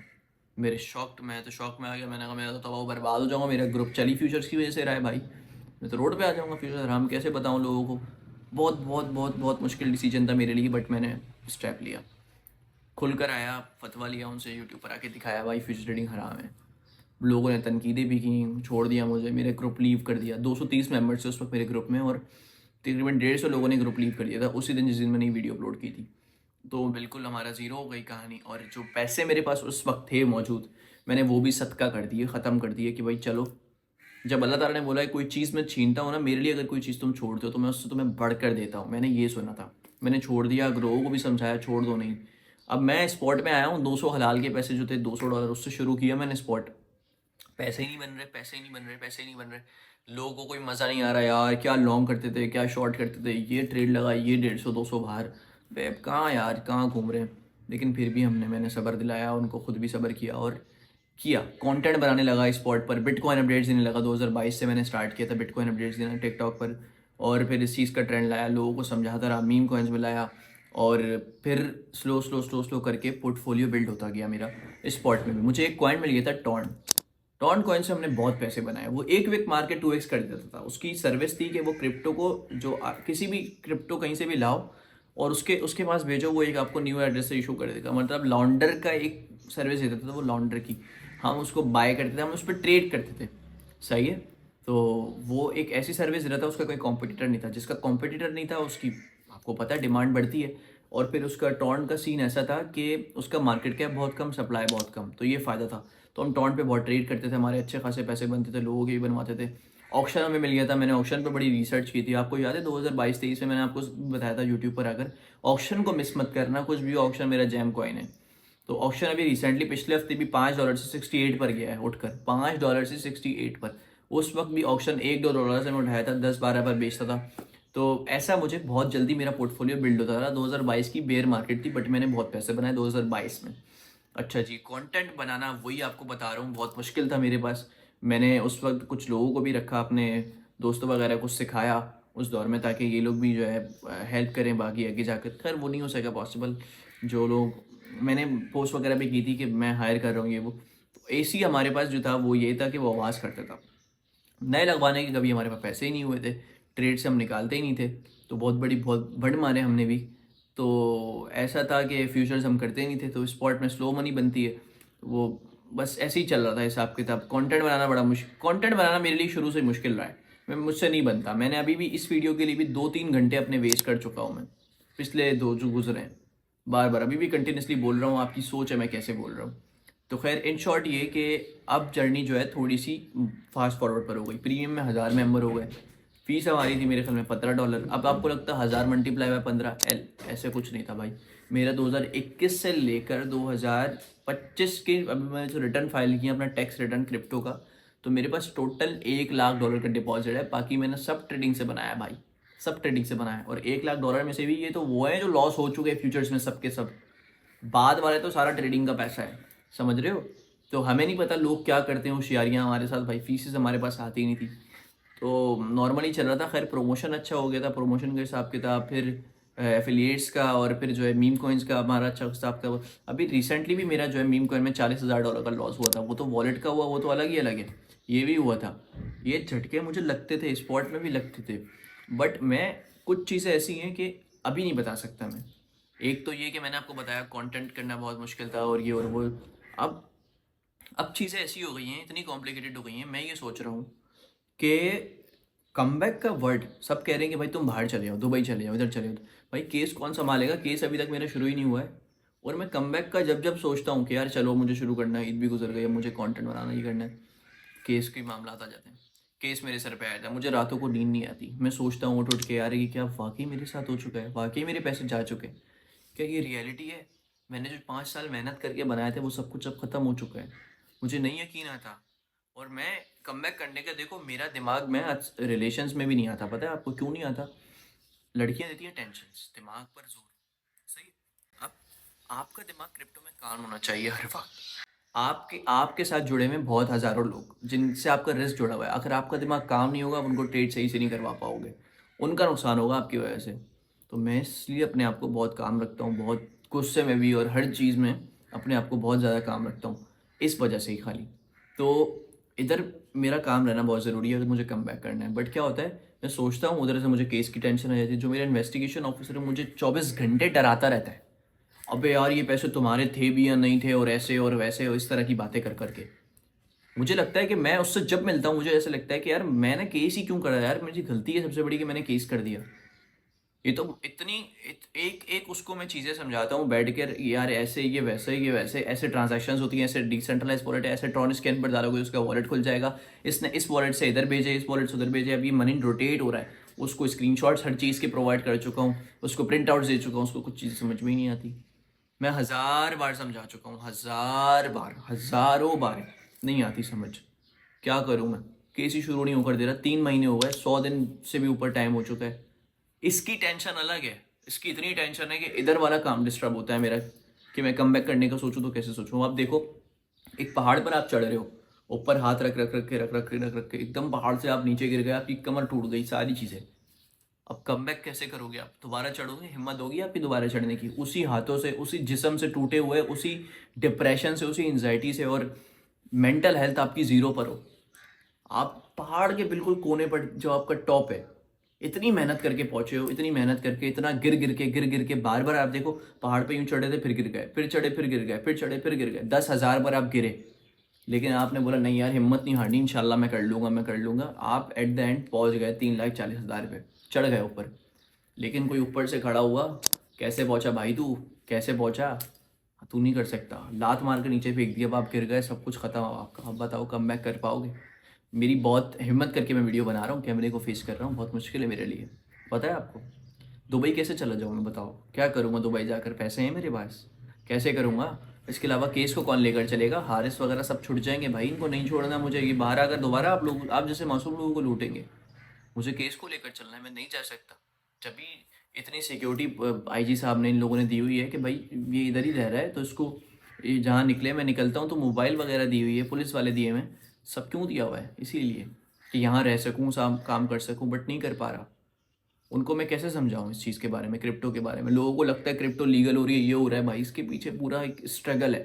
मैं तो शौक में आ गया। मैंने कहा मेरा तो तबाह बर्बाद हो जाऊंगा, मेरा ग्रुप चली फ्यूचर्स की वजह से रहा है भाई, मैं तो रोड पे आ जाऊंगा। फ्यूचर हराम कैसे बताऊं लोगों को। बहुत बहुत बहुत बहुत मुश्किल डिसीजन था मेरे लिए, बट मैंने स्टेप लिया, खुलकर आया, फतवा लिया उनसे, यूट्यूब पर आके दिखाया भाई फ्यूचर ट्रेडिंग हराम है। लोगों ने तनकीदें भी की, छोड़ दिया मुझे, मेरे ग्रुप लीव कर दिया। 230 मेंबर्स थे उस वक्त मेरे ग्रुप में, और तकरीबन 150 लोगों ने ग्रुप लीव कर दिया था उसी दिन जिस दिन मैंने वीडियो अपलोड की थी। तो बिल्कुल हमारा ज़ीरो हो गई कहानी। और जो पैसे मेरे पास उस वक्त थे मौजूद, मैंने वो भी सदका कर दिए, ख़त्म कर दिए कि भाई चलो, जब अल्लाह ताला ने बोला है कोई चीज़ मैं छीनता हूँ ना, मेरे लिए अगर कोई चीज़ तुम छोड़ते हो तो मैं उससे तुम्हें बढ़कर देता हूँ। मैंने ये सुना था, मैंने छोड़ दिया, लोगों को भी समझाया छोड़ दो नहीं। अब मैं स्पॉट में आया हूँ, 200 हलाल के पैसे जो थे $200, उससे शुरू किया मैंने स्पॉट। पैसे ही नहीं बन रहे, पैसे ही नहीं बन रहे, पैसे ही नहीं बन रहे। लोगों को कोई मज़ा नहीं आ रहा यार, क्या लॉन्ग करते थे, क्या शॉर्ट करते थे, ये ट्रेड लगा, ये 150-200 बाहर, बेब कहाँ यार, कहाँ घूम रहे हैं। लेकिन फिर भी मैंने सब्र दिलाया, उनको खुद भी सब्र किया और किया, कंटेंट बनाने लगा स्पॉट पर, बिटकॉइन अपडेट्स देने लगा। 2022 से मैंने स्टार्ट किया था बिटकॉइन अपडेट्स देना टिकटॉक पर, और फिर इस चीज़ का ट्रेंड लाया, लोगों को समझाता रहा, मीम कॉइन्स में लाया, और फिर स्लो स्लो स्लो स्लो करके पोर्टफोलियो बिल्ड होता गया मेरा। स्पॉट में भी मुझे एक कॉइन मिल गया था, टॉर्न। टॉन्ट कॉइन से हमने बहुत पैसे बनाए। वो 1 वीक मार्केट 2x कर देता था। उसकी सर्विस थी कि वो क्रिप्टो को किसी भी क्रिप्टो कहीं से भी लाओ और उसके पास भेजो, वो एक आपको न्यू एड्रेस से इशू कर देगा। मतलब लॉन्डर का एक सर्विस देता था वो, लॉन्डर की। हम उसको बाय करते थे, हम उस पर ट्रेड करते थे। सही है। तो वो एक ऐसी सर्विस दे रहा था, उसका कोई कॉम्पिटिटर नहीं था। जिसका कॉम्पिटिटर नहीं था उसकी, आपको पता है, डिमांड बढ़ती है। और फिर उसका टॉन्ट का सीन ऐसा था कि उसका मार्केट कैप बहुत कम, सप्लाई बहुत कम, तो ये फ़ायदा था। तो हम टॉन्ट पे बहुत ट्रेड करते थे, हमारे अच्छे खासे पैसे बनते थे, लोगों के भी बनवाते थे। ऑक्शन हमें मिल गया था, मैंने ऑक्शन पे बड़ी रिसर्च की थी। आपको याद है 2022-23 में मैंने आपको बताया था यूट्यूब पर आकर, ऑक्शन को मिस मत करना, कुछ भी ऑक्शन मेरा जैम कॉइन है। तो ऑक्शन अभी रिसेंटली पिछले हफ्ते भी $5 से 68 पर गया है, उठकर $5 से 68 पर। उस वक्त भी ऑक्शन $1-2 से मैं उठाया था, 10-12 पर बेचता था। तो ऐसा मुझे बहुत जल्दी मेरा पोर्टफोलियो बिल्ड होता था। 2022 की बेयर मार्केट थी, बट मैंने बहुत पैसे बनाए 2022 में। अच्छा जी, कंटेंट बनाना वही आपको बता रहा हूँ, बहुत मुश्किल था मेरे पास। मैंने उस वक्त कुछ लोगों को भी रखा, अपने दोस्तों वगैरह को सिखाया उस दौर में, ताकि ये लोग भी जो है हेल्प करें बाकी आगे जाकर। खैर वो नहीं हो सका पॉसिबल। जो लोग मैंने पोस्ट वगैरह भी की थी कि मैं हायर कर रहा हूँ ये वो, तो एसी हमारे पास जो था वो ये था कि वो आवाज़ करता था। नए लगवाने के कभी हमारे पास पैसे ही नहीं हुए थे, ट्रेड से हम निकालते ही नहीं थे। तो बहुत बड़ मारे हमने भी। तो ऐसा था कि फ्यूचर्स हम करते ही नहीं थे, तो स्पॉट में स्लो मनी बनती है। तो वो बस ऐसे ही चल रहा था हिसाब किताब। कंटेंट बनाना बड़ा मुश्किल, कंटेंट बनाना मेरे लिए शुरू से मुश्किल रहा है। मुझसे नहीं बनता। मैंने अभी भी इस वीडियो के लिए भी 2-3 घंटे अपने वेस्ट कर चुका हूँ मैं, पिछले 2 जो गुजरे हैं। बार बार अभी भी कंटिन्यूसली बोल रहा हूँ, आपकी सोच है मैं कैसे बोल रहा हूँ। तो खैर इन शॉर्ट ये कि अब जर्नी जो है थोड़ी सी फास्ट फॉरवर्ड पर हो गई। प्रीमियम में 1000 मेंबर हो गए। फीस हमारी थी मेरे ख्याल में $15। अब आपको लगता है 1000 मल्टीप्लाई बाय 15 एल, ऐसे कुछ नहीं था भाई। मेरा 2021 से लेकर 2025 के, अभी मैंने जो रिटर्न फाइल किया अपना टैक्स रिटर्न क्रिप्टो का, तो मेरे पास टोटल $1 लाख का डिपॉजिट है। बाकी मैंने सब ट्रेडिंग से बनाया भाई, सब ट्रेडिंग से बनाया। और $1 लाख में से भी ये तो वो है जो लॉस हो चुके हैं फ्यूचर्स में सबके सब। बाद वाले तो सारा ट्रेडिंग का पैसा है, समझ रहे हो। तो हमें नहीं पता लोग क्या करते हैं, होशियारियाँ हमारे साथ भाई। फीसेस हमारे पास आती ही नहीं थी, तो नॉर्मली चल रहा था। खैर प्रमोशन अच्छा हो गया था, प्रमोशन का हिसाब किताब, फिर एफिलिएट्स का, और फिर जो है मीम कॉइन्स का हमारा अच्छा हिसाब था। अभी रिसेंटली भी मेरा जो है मीम कॉइन में $40,000 का लॉस हुआ था। वो तो वॉलेट का हुआ, वो तो अलग ही अलग है। ये भी हुआ था। ये झटके मुझे लगते थे, स्पॉट में भी लगते थे। बट मैं, कुछ चीज़ें ऐसी हैं कि अभी नहीं बता सकता मैं। एक तो ये कि मैंने आपको बताया कंटेंट करना बहुत मुश्किल था, और ये और वो। अब चीज़ें ऐसी हो गई हैं, इतनी कॉम्प्लिकेटेड हो गई हैं। मैं ये सोच रहा हूँ कि कमबैक का वर्ड, सब कह रहे हैं कि भाई तुम बाहर चले जाओ, दुबई चले जाओ, इधर चले जाओ। भाई केस कौन संभालेगा? केस अभी तक मेरा शुरू ही नहीं हुआ है। और मैं कमबैक का जब जब सोचता हूँ कि यार चलो मुझे शुरू करना है, ईद भी गुजर गई, अब मुझे कंटेंट बनाना ही करना है, केस के मामला आ जाते हैं। केस मेरे सर पे आया था, मुझे रातों को नींद नहीं आती। मैं सोचता हूँ उठ उठ के, यार ये क्या वाकई मेरे साथ हो चुका है? वाकई मेरे पैसे जा चुके हैं? क्या ये रियलिटी है? मैंने जो 5 साल मेहनत करके बनाया था वो सब कुछ अब ख़त्म हो चुका है। मुझे नहीं यकीन आता। और मैं कमबैक करने का, देखो मेरा दिमाग में रिलेशंस में भी नहीं आता। पता है आपको क्यों नहीं आता? लड़कियां देती हैं टेंशन, दिमाग पर जोर। सही है। अब आपका दिमाग क्रिप्टो में काम होना चाहिए हर वक्त। आपके साथ जुड़े हुए बहुत हज़ारों लोग जिनसे आपका रिस्क जुड़ा हुआ है। अगर आपका दिमाग काम नहीं होगा, आप उनको ट्रेड सही से नहीं करवा पाओगे, उनका नुकसान होगा आपकी वजह से। तो मैं इसलिए अपने आप को बहुत काम रखता हूँ, बहुत गुस्से में भी, और हर चीज़ में अपने आप को बहुत ज़्यादा काम रखता हूँ, इस वजह से ही खाली। तो इधर मेरा काम रहना बहुत ज़रूरी है अगर मुझे कम बैक करना है। बट क्या होता है, मैं सोचता हूँ उधर से मुझे केस की टेंशन आ जाती है। जो मेरा इन्वेस्टिगेशन ऑफिसर है मुझे 24 घंटे डराता रहता है, अबे यार ये पैसे तुम्हारे थे भी या नहीं थे, और ऐसे और वैसे, और इस तरह की बातें कर करके। मुझे लगता है कि मैं उससे जब मिलता हूँ मुझे ऐसा लगता है कि यार मैंने केस ही क्यों करा यार, मेरी गलती है सबसे बड़ी कि मैंने केस कर दिया। ये तो एक एक उसको मैं चीज़ें समझाता हूँ बैठ कर, यार ऐसे ये वैसे, ये वैसे ऐसे ट्रांजैक्शंस होती हैं, ऐसे डिसेंट्रलाइज वॉलेट है, ऐसे ट्रॉन स्कैन पर डालोगे उसका वॉलेट खुल जाएगा, इसने इस वॉलेट से इधर भेजे, इस वॉलेट से उधर भेजे। अभी मनी रोटेट हो रहा है, उसको स्क्रीनशॉट्स हर चीज़ के प्रोवाइड कर चुका हूँ, उसको प्रिंट आउट्स दे चुका हूँ, उसको कुछ चीज़ें समझ में ही नहीं आती। मैं 1000 बार समझा चुका हूँ, 1000 बार, हज़ारों बार, नहीं आती समझ। क्या करूँ मैं? केस ही शुरू नहीं होकर दे रहा, 3 महीने हो गए, 100 दिन से भी ऊपर टाइम हो चुका है। इसकी टेंशन अलग है, इसकी इतनी टेंशन है कि इधर वाला काम डिस्टर्ब होता है मेरा, कि मैं कम बैक करने का सोचूं तो कैसे सोचूं। आप देखो, एक पहाड़ पर आप चढ़ रहे हो, ऊपर हाथ रख रख रख के एकदम पहाड़ से आप नीचे गिर गए, आपकी कमर टूट गई, सारी चीज़ें। अब कम बैक कैसे करोगे? आप दोबारा चढ़ोगे? हिम्मत होगी आपकी दोबारा चढ़ने की? उसी हाथों से, उसी जिस्म से टूटे हुए, उसी डिप्रेशन से, उसी एंजाइटी से, और मेंटल हेल्थ आपकी ज़ीरो पर हो, आप पहाड़ के बिल्कुल कोने पर जो आपका टॉप है, इतनी मेहनत करके पहुंचे हो, इतनी मेहनत करके, इतना गिर गिर के बार बार आप देखो पहाड़ पे यूं चढ़े थे फिर गिर गए, फिर चढ़े फिर गिर गए, फिर चढ़े फिर गिर गए, 10,000 बार आप गिरे, लेकिन आपने बोला नहीं यार हिम्मत नहीं हारनी, इंशाल्लाह मैं कर लूंगा मैं कर लूंगा। आप एट द एंड पहुंच गए 3,40,000 पे, चढ़ गए ऊपर। लेकिन कोई ऊपर से खड़ा हुआ, कैसे पहुंचा भाई तू, कैसे पहुंचा, तू नहीं कर सकता, लात मार के नीचे फेंक दिया, अब आप गिर गए, सब कुछ खत्म अब आपका। अब बताओ कम बैक कर पाओगे? मेरी बहुत हिम्मत करके मैं वीडियो बना रहा हूँ, कैमरे को फेस कर रहा हूँ, बहुत मुश्किल है मेरे लिए, पता है आपको। दुबई कैसे चला जाऊँ मैं, बताओ क्या करूँगा दुबई जाकर, पैसे हैं मेरे पास, कैसे करूँगा? इसके अलावा केस को कौन लेकर चलेगा, हारिस वगैरह सब छुट जाएंगे भाई, इनको नहीं छोड़ना मुझे, ये बाहर आकर दोबारा आप लोग, आप जैसे मासूम लोगों को लूटेंगे। मुझे केस को लेकर चलना है, मैं नहीं जा सकता। जब भी इतनी सिक्योरिटी आईजी साहब ने इन लोगों ने दी हुई है कि भाई ये इधर ही रह रहा है तो इसको, ये जहाँ निकले मैं निकलता हूँ तो मोबाइल वगैरह दी हुई है, पुलिस वाले दिए हुए हैं, सब क्यों दिया हुआ है? इसीलिए कि यहाँ रह सकूँ, काम कर सकूँ, बट नहीं कर पा रहा। उनको मैं कैसे समझाऊँ इस चीज़ के बारे में, क्रिप्टो के बारे में? लोगों को लगता है क्रिप्टो लीगल हो रही है, ये हो रहा है, भाई इसके पीछे पूरा एक स्ट्रगल है।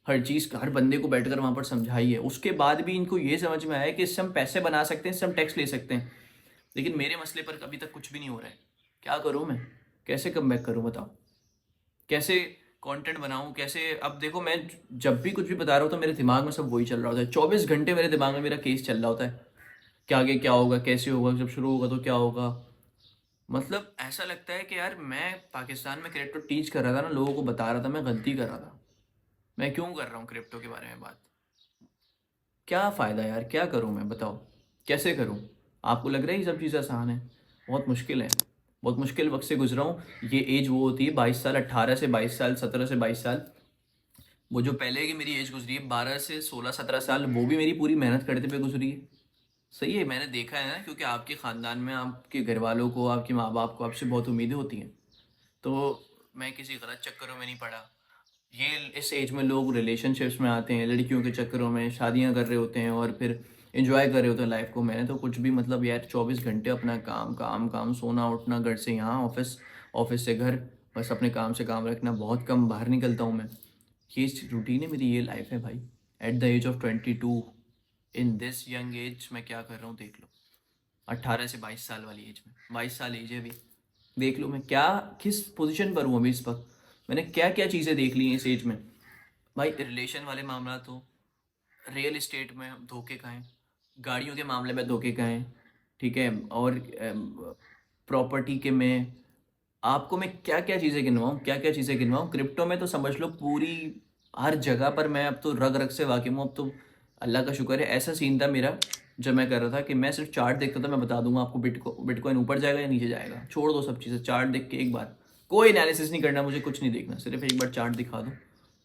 हर चीज़ का हर बंदे को बैठकर वहाँ पर समझाई है, उसके बाद भी इनको ये समझ में आया कि इससे हम पैसे बना सकते हैं, इससे हम टैक्स ले सकते हैं। लेकिन मेरे मसले पर अभी तक कुछ भी नहीं हो रहा है। क्या करूँ मैं, कैसे कम बैक करूँ बताओ, कैसे कंटेंट बनाऊं, कैसे? अब देखो मैं जब भी कुछ भी बता रहा हूँ तो मेरे दिमाग में सब वही चल रहा होता है, 24 घंटे मेरे दिमाग में मेरा केस चल रहा होता है कि आगे क्या होगा, कैसे होगा, जब शुरू होगा तो क्या होगा। मतलब ऐसा लगता है कि यार मैं पाकिस्तान में क्रिप्टो टीच कर रहा था ना, लोगों को बता रहा था, मैं गलती कर रहा था। मैं क्यों कर रहा हूँ क्रिप्टो के बारे में बात, क्या फ़ायदा यार, क्या करूँ मैं बताओ, कैसे करूँ? आपको लग रहा है ये सब चीज़ें आसान है? बहुत मुश्किल है, बहुत मुश्किल वक्त से गुजरा हूँ। ये एज वो होती है 22 साल, 18 से 22 साल, 17 से 22 साल। वो जो पहले की मेरी एज गुजरी है 12 से 16 17 साल, वो भी मेरी पूरी मेहनत करते पे गुजरी है। सही है, मैंने देखा है ना, क्योंकि आपके ख़ानदान में आपके घर वालों को, आपके माँ बाप को आपसे बहुत उम्मीदें होती हैं। तो मैं किसी गलत चक्करों में नहीं पड़ा। ये इस एज में लोग रिलेशनशिप्स में आते हैं, लड़कियों के चक्करों में शादियां कर रहे होते हैं और फिर एंजॉय कर रहे होते हैं लाइफ को। मैंने तो कुछ भी, मतलब यार 24 घंटे अपना काम काम काम, सोना उठना, घर से यहाँ ऑफिस, ऑफिस से घर, बस अपने काम से काम रखना, बहुत कम बाहर निकलता हूँ मैं। ये रूटीन है मेरी, ये लाइफ है भाई। At the age of 22, in this young age मैं क्या कर रहा हूँ देख लो। 18 से 22 साल वाली एज में, 22 साल एज है अभी, देख लो मैं क्या, किस पोजीशन पर हूँ अभी इस वक्त। मैंने क्या क्या चीज़ें देख ली हैं इस एज में भाई। रिलेशन वाले मामला तो, रियल इस्टेट में धोखे खाएं, गाड़ियों के मामले में धोखे खाएं, ठीक है, और प्रॉपर्टी के में, आपको मैं क्या क्या चीज़ें गिनवाऊँ, क्या क्या चीज़ें गिनवाऊँ? क्रिप्टो में तो समझ लो पूरी हर जगह पर मैं अब तो रग रग से वाकिफ़ हूँ। अब तो अल्लाह का शुक्र है। ऐसा सीन था मेरा जब मैं कर रहा था कि मैं सिर्फ चार्ट देखता था, मैं बता दूंगा आपको बिटकॉइन ऊपर जाएगा या नीचे जाएगा, छोड़ दो सब चीज़ें, चार्ट देख के एक बार, कोई एनालिसिस नहीं करना मुझे, कुछ नहीं देखना, सिर्फ एक बार चार्ट दिखा दो,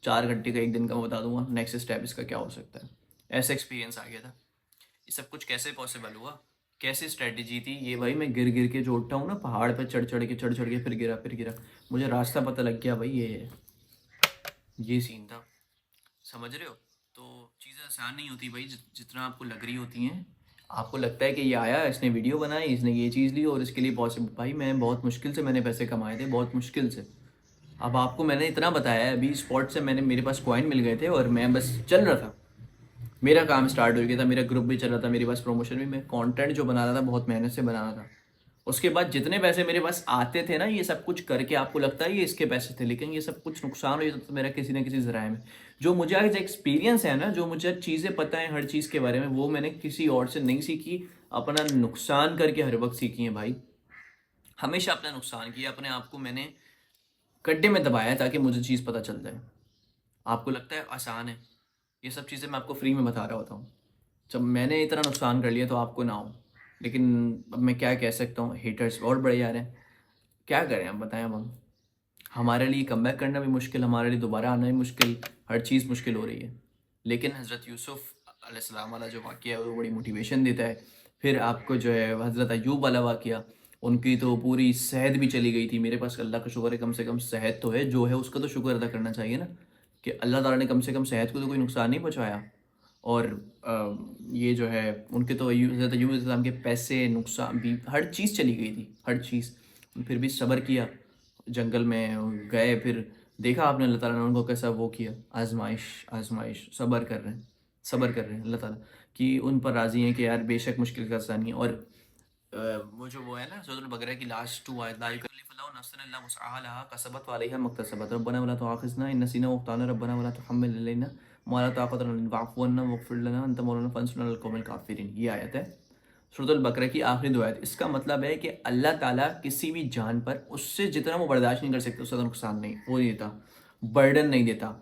4 घंटे का, एक दिन का, मैं बता दूंगा नेक्स्ट स्टेप इसका क्या हो सकता है। ऐसा एक्सपीरियंस आ गया था। ये सब कुछ कैसे पॉसिबल हुआ, कैसे स्ट्रेटजी थी ये भाई? मैं गिर गिर के जो उठा हूँ ना, पहाड़ पे चढ़ चढ़ के फिर गिरा फिर गिरा, मुझे रास्ता पता लग गया भाई, ये है, ये सीन था, समझ रहे हो? तो चीज़ें आसान नहीं होती भाई, जितना आपको लग रही होती हैं। आपको लगता है कि ये आया, इसने वीडियो बनाई, इसने ये चीज़ ली और इसके लिए पॉसिबल, भाई मैं बहुत मुश्किल से मैंने पैसे कमाए थे, बहुत मुश्किल से। अब आपको मैंने इतना बताया है, अभी स्पॉट से मैंने, मेरे पास कॉइन मिल गए थे और मैं बस चल रहा था, मेरा काम स्टार्ट हो गया था, मेरा ग्रुप भी चल रहा था, मेरे पास प्रमोशन भी, मैं कंटेंट जो बना रहा था बहुत मेहनत से बना रहा था। उसके बाद जितने पैसे मेरे पास आते थे ना, ये सब कुछ करके आपको लगता है ये इसके पैसे थे, लेकिन ये सब कुछ नुकसान हो जाता था मेरा किसी ना किसी जराए में। जो मुझे आज एक्सपीरियंस है ना, जो मुझे चीज़ें पता है हर चीज़ के बारे में, वो मैंने किसी और से नहीं सीखी, अपना नुकसान करके हर वक्त सीखी है भाई। हमेशा अपना नुकसान किया, अपने आप को मैंने गड्ढे में दबाया ताकि मुझे चीज़ पता चल जाए। आपको लगता है आसान है? ये सब चीज़ें मैं आपको फ्री में बता रहा होता हूँ। जब मैंने इतना नुकसान कर लिया तो आपको ना हो। लेकिन अब मैं क्या कह सकता हूँ, हेटर्स और बड़े आ रहे हैं, क्या करें अब बताएं। अब हम, हमारे लिए कमबैक करना भी मुश्किल, हमारे लिए दोबारा आना भी मुश्किल, हर चीज़ मुश्किल हो रही है। लेकिन हज़रत यूसुफ अलैहिस्सलाम वाला जो वाक़या है वो बड़ी मोटिवेशन देता है। फिर आपको जो है हज़रत अय्यूब वाला वाक़या, उनकी तो पूरी सेहत भी चली गई थी, मेरे पास अल्लाह का शुक्र है कम से कम सेहत तो है, जो है उसका तो शुक्र अदा करना चाहिए ना, कि अल्लाह ताला ने कम से कम सेहत को तो कोई नुकसान नहीं पहुँचाया। और ये जो है उनके तो हज़रत अय्यूब अलैहिस्सलाम के पैसे, नुकसान भी, हर चीज़ चली गई थी, हर चीज़, फिर भी सब्र किया, जंगल में गए, फिर देखा आपने अल्लाह ताला ने उनको कैसा वो किया, आजमाइश, आजमाइश, सब्र कर रहे हैं, सब्र कर रहे हैं अल्लाह ताला कि उन पर राज़ी हैं कि यार बेशक मुश्किल का आसानी। और वो जो वो है ना सूरह बकरा की लास्ट 2 आयत, ला युकल्लिफुल्लाहु नफ्सन इल्ला वुसअहा लहा कसबत व अलैहा मक्तसबत रब्बना वला तुआखिज़ना इन नसीना व अख्ताना रब्बना वला तुहम्मिल अलैना मा ला ताक़त लना वाफ़ु अन्ना वग़फ़िर लना अंत मौलाना फंसुरना अलल क़ौमिल काफ़िरीन। ये आयत है सूरह बकरा की आखिरी 2 आयत। इसका मतलब है कि अल्लाह ताला किसी भी जान पर उससे जितना वो बर्दाश्त नहीं कर सकते उससे ज़्यादा नुकसान नहीं वो नहीं देता, बर्डन नहीं देता।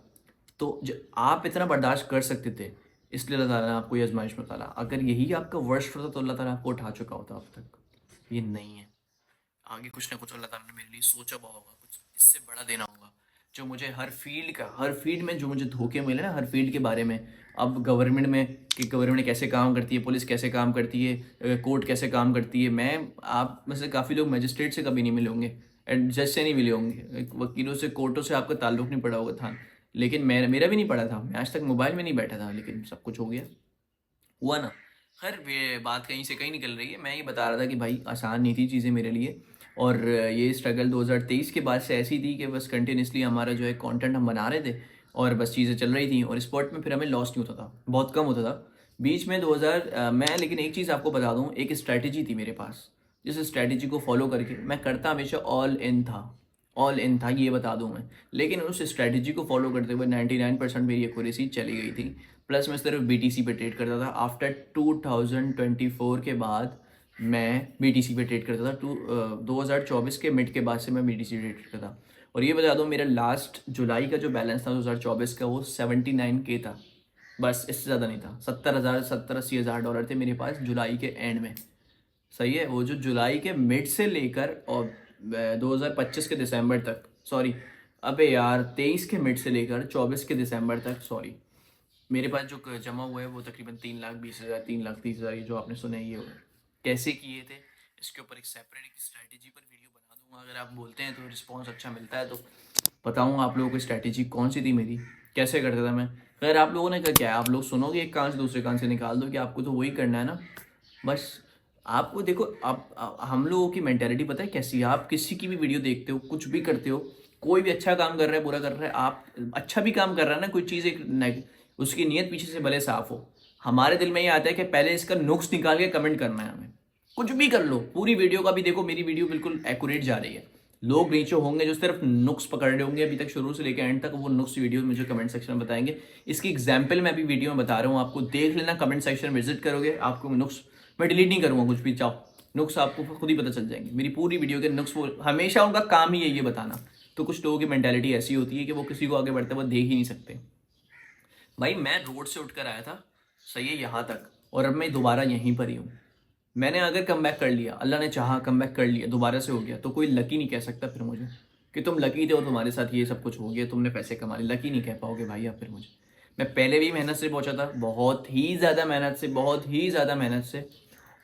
तो आप इतना बर्दाश्त कर सकते थे इसलिए अल्लाह ताला ने आपको ये आजमाइश में डाला। अगर यही आपका वर्स्ट होता तो अल्लाह ताला आपको उठा चुका होता अब तक। ये नहीं है, आगे कुछ ना कुछ अल्लाह ताला ने मेरे लिए सोचा हुआ होगा, कुछ इससे बड़ा देना होगा। जो मुझे हर फील्ड में जो मुझे धोखे मिले ना, हर फील्ड के बारे में, अब गवर्नमेंट में कि गवर्नमेंट कैसे काम करती है, पुलिस कैसे काम करती है, कोर्ट कैसे काम करती है। मैं आप में से काफ़ी लोग मजिस्ट्रेट से कभी नहीं मिले होंगे, जज से नहीं मिले होंगे, वकीलों से, कोर्टों से आपका ताल्लुक़ नहीं पड़ा होगा था, लेकिन मेरा भी नहीं पड़ा था। मैं आज तक मोबाइल में नहीं बैठा था, लेकिन सब कुछ हो गया, हुआ ना। खैर ये बात कहीं से कहीं निकल रही है। मैं ये बता रहा था कि भाई आसान नहीं थी चीज़ें मेरे लिए, और ये स्ट्रगल 2023 के बाद से ऐसी थी कि बस कंटिन्यूसली हमारा जो है कंटेंट हम बना रहे थे और बस चीज़ें चल रही थी, और स्पॉट में फिर हमें लॉस नहीं होता था, बहुत कम होता था बीच में 2000। मैं लेकिन एक चीज़ आपको बता दूँ, एक स्ट्रैटेजी थी मेरे पास, जिस स्ट्रैटेजी को फॉलो करके मैं करता हमेशा ऑल इन था, ये बता दूँ मैं। लेकिन उस स्ट्रैटेजी को फॉलो करते हुए 99% मेरी एक्यूरेसी चली गई थी। प्लस मैं सिर्फ BTC पे ट्रेड करता था। आफ्टर 2024 के बाद मैं BTC पे ट्रेड करता था। 2024 के मिड के बाद से मैं BTC ट्रेड करता था। और ये बता दूँ, मेरा लास्ट जुलाई का जो बैलेंस था 2024 का, वो 79K था, बस, इससे ज़्यादा नहीं था। 70-80 हज़ार डॉलर थे मेरे पास जुलाई के एंड में। सही है, वो जो जुलाई के मिड से लेकर और 2025 के दिसंबर तक, सॉरी अबे यार 23 के मिड से लेकर 24 के दिसंबर तक, सॉरी, मेरे पास जो जमा हुआ है वो तकरीबन 3,20,000 3,30,000, ये जो आपने सुने ये कैसे किए थे, इसके ऊपर एक सेपरेट एक स्ट्रैटेजी पर वीडियो बना दूंगा। अगर आप बोलते हैं तो रिस्पॉन्स अच्छा मिलता है तो बताऊंगा आप लोगों को स्ट्रैटेजी कौन सी थी मेरी, कैसे करता था मैं। अगर आप लोगों ने क्या है, आप लोग सुनोगे एक कान से दूसरे कान से निकाल दो कि आपको तो वही करना है ना, बस। आपको देखो, हम लोगों की मेंटेलिटी पता है कैसी है। आप किसी की भी वीडियो देखते हो, कुछ भी करते हो, कोई भी अच्छा काम कर रहा है, बुरा कर रहा है, आप अच्छा भी काम कर रहा है ना, कोई चीज़ एक उसकी नीयत पीछे से भले साफ हो, हमारे दिल में ये आता है कि पहले इसका नुक्स निकाल के कमेंट करना है हमें। कुछ भी कर लो, पूरी वीडियो का भी देखो, मेरी वीडियो बिल्कुल एक्यूरेट जा रही है। लोग नीचे होंगे जो सिर्फ नुक्स पकड़ रहे होंगे अभी तक शुरू से लेकर एंड तक, वो नुक्स वीडियो मुझे कमेंट सेक्शन में बताएंगे। इसकी एग्जाम्पल मैं अभी वीडियो में बता रहा हूँ, आपको देख लेना, कमेंट सेक्शन विजिट करोगे, आपको नुक्स, मैं डिलीट नहीं करूँगा कुछ भी, चाहो नुक्स आपको खुद ही पता चल जाएंगे। मेरी पूरी वीडियो के नुक्स, वो हमेशा उनका काम ही है ये बताना। तो कुछ लोगों की मेंटालिटी ऐसी होती है कि वो किसी को आगे बढ़ते हुए देख ही नहीं सकते। भाई मैं रोड से उठकर आया था, सही है, यहाँ तक, और अब मैं दोबारा यहीं पर ही हूँ। मैंने अगर कम बैक कर लिया, अल्लाह ने चाहा कम बैक कर लिया, दोबारा से हो गया, तो कोई लकी नहीं कह सकता फिर मुझे कि तुम लकी थे और तुम्हारे साथ ये सब कुछ हो गया, तुमने पैसे कमा लिए। लकी नहीं कह पाओगे भाई आप फिर मुझे। मैं पहले भी मेहनत से पहुंचा था, बहुत ही ज़्यादा मेहनत से, बहुत ही ज़्यादा मेहनत से,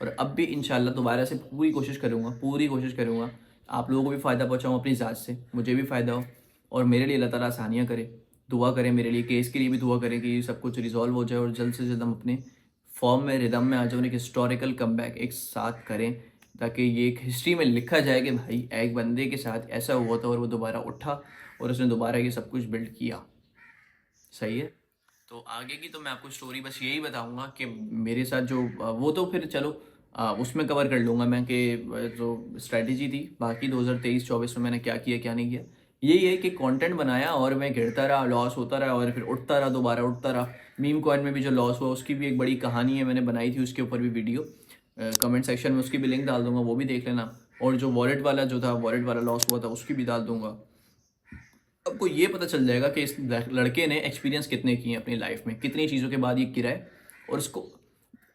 और अब भी इंशाल्लाह दोबारा से पूरी कोशिश करूँगा आप लोगों को भी फ़ायदा पहुँचाऊँ, अपनी ज़ात से मुझे भी फ़ायदा हो, और मेरे लिए अल्लाह ताला आसानियाँ करे। दुआ करें मेरे लिए, केस के लिए भी दुआ करें कि सब कुछ रिजॉल्व हो जाए और जल्द से जल्द हम अपने फॉर्म में, रिदम में आ जाओ, एक हिस्टोरिकल कमबैक एक साथ करें, ताकि ये एक हिस्ट्री में लिखा जाए कि भाई एक बंदे के साथ ऐसा हुआ था और वो दोबारा उठा और उसने दोबारा ये सब कुछ बिल्ड किया। सही है, तो आगे की तो मैं आपको स्टोरी बस यही बताऊंगा कि मेरे साथ जो वो तो फिर चलो उसमें कवर कर लूँगा मैं कि जो स्ट्रैटेजी थी। बाकी 2023-24 में मैंने क्या किया क्या नहीं किया, यही है कि कंटेंट बनाया और मैं गिरता रहा, लॉस होता रहा और फिर उठता रहा, दोबारा उठता रहा। मीम कॉइन में भी जो लॉस हुआ उसकी भी एक बड़ी कहानी है, मैंने बनाई थी उसके ऊपर भी वीडियो, कमेंट सेक्शन में उसकी भी लिंक डाल दूंगा, वो भी देख लेना। और जो वॉलेट वाला लॉस हुआ था उसकी भी डाल दूंगा। आपको ये पता चल जाएगा कि इस लड़के ने एक्सपीरियंस कितने किए अपनी लाइफ में, कितनी चीज़ों के बाद ये गिरा है। और उसको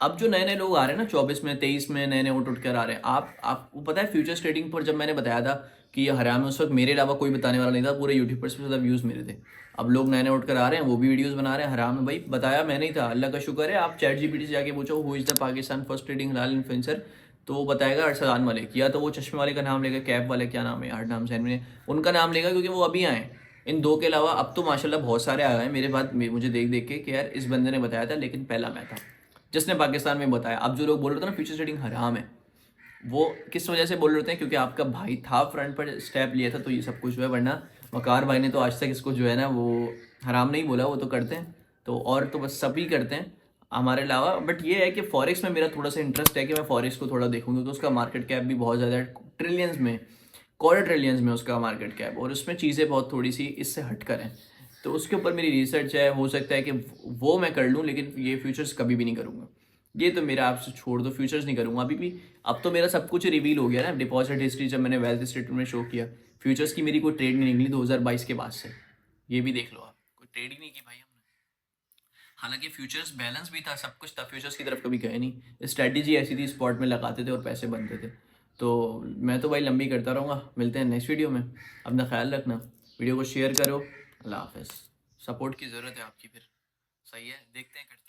अब जो नए नए लोग आ रहे हैं ना, 24 में 23 में नए नए उठ कर आ रहे हैं, आपको पता है फ्यूचर्स ट्रेडिंग पर जब मैंने बताया था कि ये हराम है, उस वक्त मेरे अलावा कोई बताने वाला नहीं था, पूरे यूट्यूब पर सबसे ज़्यादा व्यूज़ मेरे थे। अब लोग नए नए उठ कर आ रहे हैं, वो भी वीडियोज़ बना रहे हैं। हराम है भाई, बताया मैं नहीं था, अल्लाह का शुक्र है। आप ChatGPT से जाके पूछो who is the Pakistan first trading हलाल इन्फ्लुएंसर, तो वो बताएगा अरसलान मलिक, या तो वो चश्मे वाले का नाम लेगा, कैप वाले, क्या नाम है यार, नाम से मैंने उनका नाम लेगा क्योंकि वो अभी आए। इन दो के अलावा अब तो माशाल्लाह बहुत सारे आ गए मेरे बाद मुझे देख देख के कि यार इस बंदे ने बताया था, लेकिन पहला मैं था जिसने पाकिस्तान में बताया। अब जो लोग बोल रहे थे ना फ्यूचर ट्रेडिंग हराम है, वो किस वजह से बोल रहे थे, क्योंकि आपका भाई था फ्रंट पर स्टेप लिया था तो ये सब कुछ जो है, वरना वकार भाई ने तो आज तक इसको जो है ना वो हराम नहीं बोला, वो तो करते हैं। तो और तो बस सभी करते हैं, हमारे अलावा। बट ये है कि फॉरेक्स में मेरा थोड़ा सा इंटरेस्ट है कि मैं फॉरेक्स को थोड़ा देखूंगा, तो उसका मार्केट कैप भी बहुत ज़्यादा है, ट्रिलियंस में, क्वार्टर ट्रिलियंस में उसका मार्केट कैप, और उसमें चीज़ें बहुत थोड़ी सी इससे हटकर हैं। तो उसके ऊपर मेरी रिसर्च है, हो सकता है कि वो मैं कर लूँ, लेकिन ये फ्यूचर्स कभी भी नहीं करूँगा। ये तो मेरा आपसे छोड़ दो, फ्यूचर्स नहीं करूँगा अभी भी। अब तो मेरा सब कुछ रिवील हो गया ना, डिपॉजिट हिस्ट्री जब मैंने वेल्थ स्टेटमेंट में शो किया, फ्यूचर्स की मेरी कोई ट्रेड नहीं निकली 2022 के बाद से। ये भी देख लो आप, कोई ट्रेड ही नहीं की भाई हमने। हालांकि फ्यूचर्स बैलेंस भी था, सब कुछ था, फ्यूचर्स की तरफ कभी गए नहीं, स्ट्रैटेजी ऐसी थी, स्पॉट में लगाते थे और पैसे बनते थे। तो मैं तो भाई लंबी करता रहूँगा। मिलते हैं नेक्स्ट वीडियो में, अपना ख्याल रखना, वीडियो को शेयर करो। अल्लाह हाफिज़। सपोर्ट की ज़रूरत है आपकी फिर। सही है, देखते हैं करते हैं।